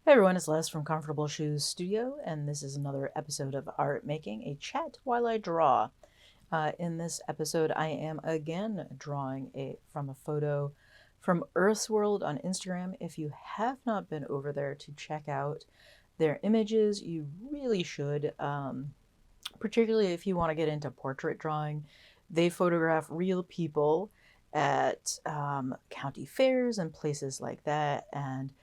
Hey everyone, it's Les from Comfortable Shoes Studio, and this is another episode of Art Making, a chat while I draw. In this episode, I am again drawing from a photo from Earth's World on Instagram. If you have not been over there to check out their images, you really should, particularly if you want to get into portrait drawing. They photograph real people at county fairs and places like that, and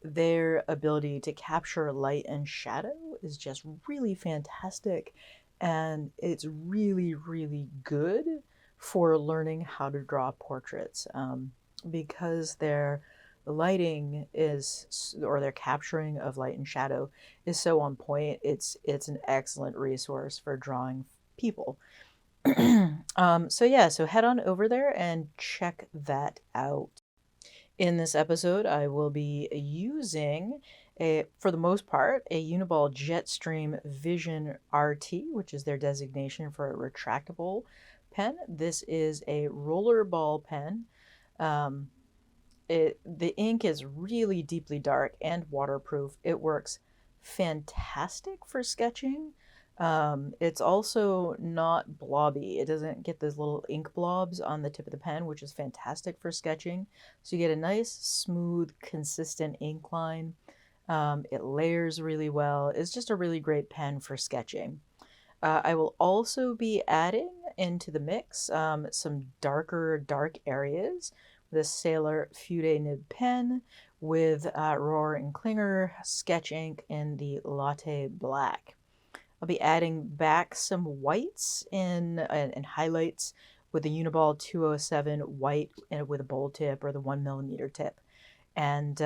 their ability to capture light and shadow is just really fantastic. And it's really, really good for learning how to draw portraits because their lighting is, or their capturing of light and shadow is so on point. It's an excellent resource for drawing people. So head on over there and check that out. In this episode, I will be using, for the most part, a Uniball Jetstream Vision RT, which is their designation for a retractable pen. This is a rollerball pen. Um, the ink is really deeply dark and waterproof. It works fantastic for sketching. It's also not blobby. It doesn't get those little ink blobs on the tip of the pen, which is fantastic for sketching. So you get a nice, smooth, consistent ink line. It layers really well. It's just a really great pen for sketching. I will also be adding into the mix some dark areas with a Sailor Fude nib pen with Rohr and Klinger sketch ink in the Latte Black. I'll be adding back some whites and highlights with the Uniball 207 white and with a bold tip or the 1mm tip. And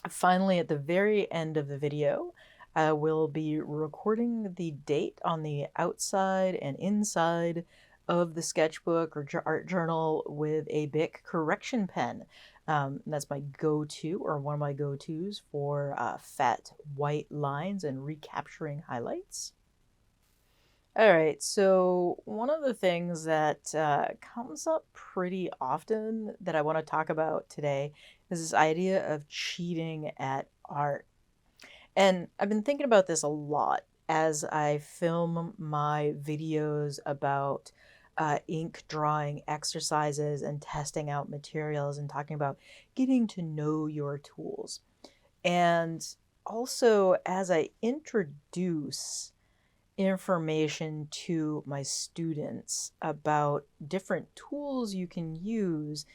finally, at the very end of the video, I will be recording the date on the outside and inside of the sketchbook or art journal with a Bic correction pen. That's my go-to, or one of my go-tos for fat white lines and recapturing highlights. All right, so one of the things that comes up pretty often that I want to talk about today is this idea of cheating at art. And I've been thinking about this a lot as I film my videos about ink drawing exercises and testing out materials and talking about getting to know your tools. And also, as I introduce information to my students about different tools you can use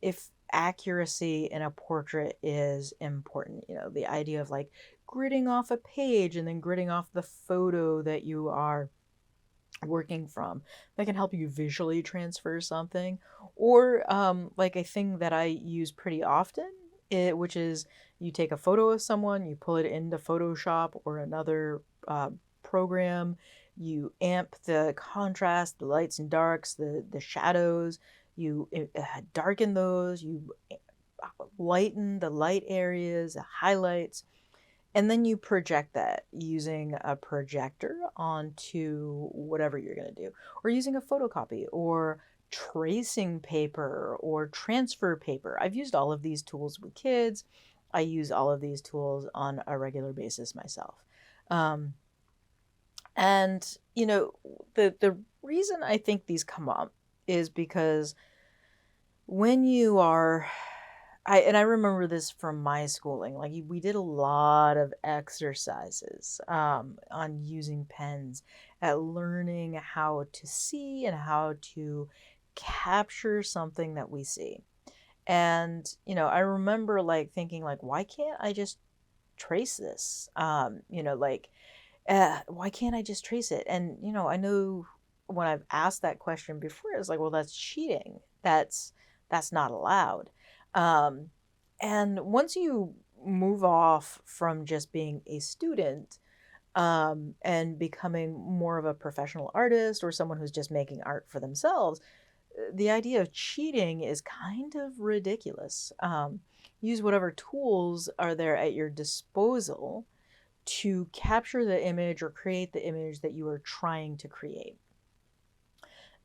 if accuracy in a portrait is important. You know, the idea of like gridding off a page and then gridding off the photo that you are working from that can help you visually transfer something, or like a thing that I use pretty often, which is you take a photo of someone, you pull it into Photoshop or another program, you amp the contrast, the lights and darks, the shadows, you darken those, you lighten the light areas, the highlights, and then you project that using a projector onto whatever you're going to do, or using a photocopy, or tracing paper, or transfer paper. I've used all of these tools with kids. I use all of these tools on a regular basis myself. And, you know, the reason I think these come up is because when you are, I remember this from my schooling, like we did a lot of exercises on using pens, at learning how to see and how to capture something that we see. And, you know, I remember like thinking like, why can't I just trace this? Why can't I just trace it? And, you know, I know when I've asked that question before, it's like, well, that's cheating. That's not allowed. Um, and once you move off from just being a student and becoming more of a professional artist or someone who's just making art for themselves, the idea of cheating is kind of ridiculous. Use whatever tools are there at your disposal to capture the image or create the image that you are trying to create.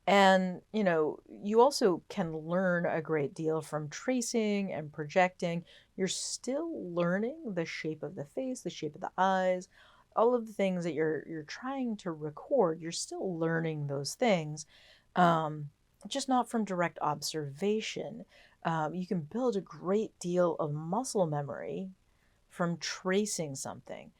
And, you also can learn a great deal from tracing and projecting. You're still learning the shape of the face, the shape of the eyes, all of the things that you're trying to record. You're still learning those things, um, just not from direct observation. You can build a great deal of muscle memory from tracing something.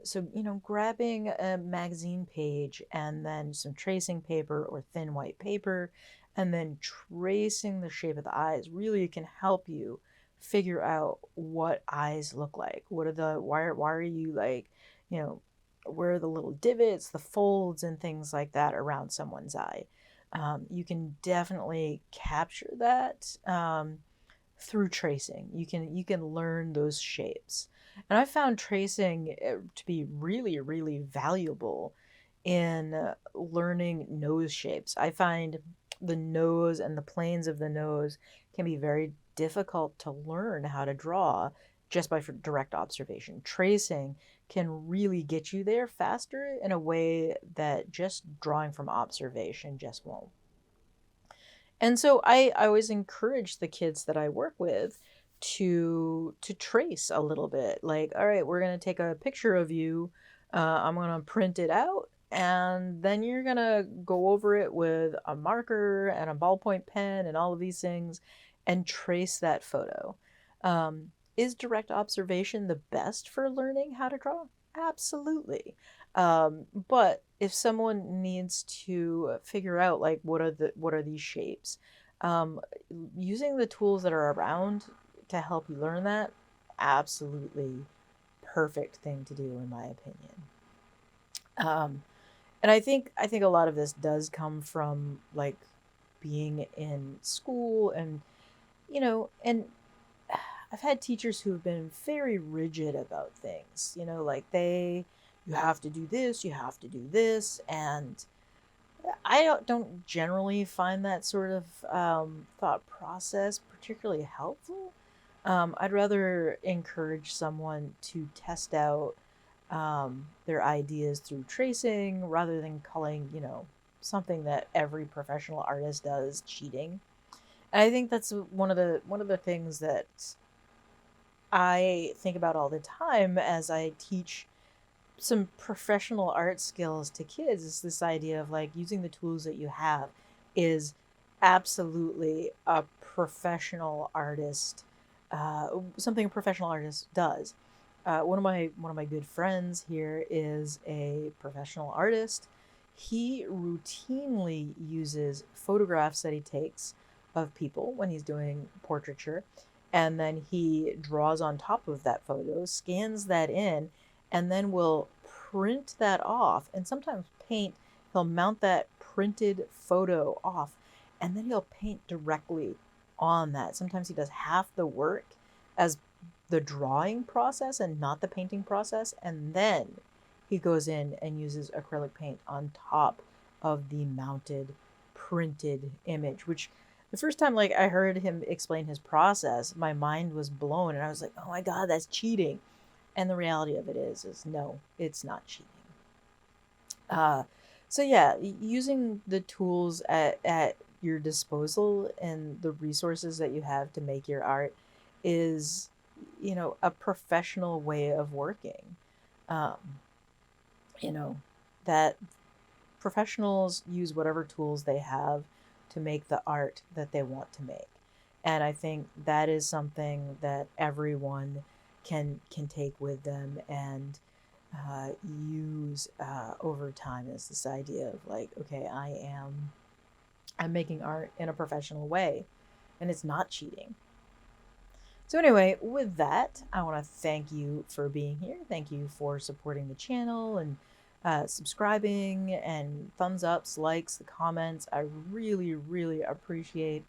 So, grabbing a magazine page and then some tracing paper or thin white paper, and then tracing the shape of the eyes really can help you figure out what eyes look like. Why are you like, you know, where are the little divots, the folds, and things like that around someone's eye? You can definitely capture that. Through tracing. You can learn those shapes. And I found tracing to be really, really valuable in learning nose shapes. I find the nose and the planes of the nose can be very difficult to learn how to draw just by direct observation. Tracing can really get you there faster in a way that just drawing from observation just won't. And so I always encourage the kids that I work with to trace a little bit. Like, all right, we're gonna take a picture of you. I'm gonna print it out, and then you're gonna go over it with a marker and a ballpoint pen and all of these things, and trace that photo. Is direct observation the best for learning how to draw? Absolutely. But if someone needs to figure out like what are these shapes, um, using the tools that are around to help you learn that, absolutely perfect thing to do in my opinion. Um, and I think a lot of this does come from like being in school and and I've had teachers who have been very rigid about things, like you have to do this, you have to do this. And I don't generally find that sort of thought process particularly helpful. I'd rather encourage someone to test out their ideas through tracing rather than calling, something that every professional artist does cheating. And I think that's one of the things that I think about all the time as I teach some professional art skills to kids is this idea of like using the tools that you have is absolutely a professional artist, something a professional artist does. One of my good friends here is a professional artist. He routinely uses photographs that he takes of people when he's doing portraiture, and then he draws on top of that photo, scans that in, and then will print that off and sometimes paint. He'll mount that printed photo off and then he'll paint directly on that. Sometimes he does half the work as the drawing process and not the painting process, and then he goes in and uses acrylic paint on top of the mounted printed image, which the first time like I heard him explain his process, my mind was blown and I was like, "Oh my god, that's cheating." And the reality of it is no, it's not cheating. Uh, so yeah, using the tools at your disposal and the resources that you have to make your art is, a professional way of working. Um, you know, that professionals use whatever tools they have to make the art that they want to make. And I think that is something that everyone can take with them and use over time, is this idea of like, okay, I'm making art in a professional way and it's not cheating. So anyway, with that, I want to thank you for being here. Thank you for supporting the channel and subscribing and thumbs ups, likes, the comments. I really, really appreciate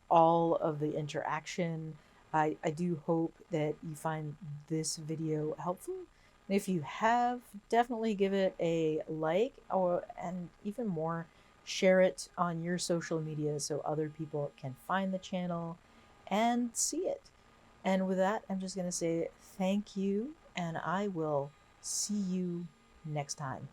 all of the interaction. I do hope that you find this video helpful. And if you have, definitely give it a like, or and even more, share it on your social media so other people can find the channel and see it. And with that, I'm just going to say thank you, and I will see you next time.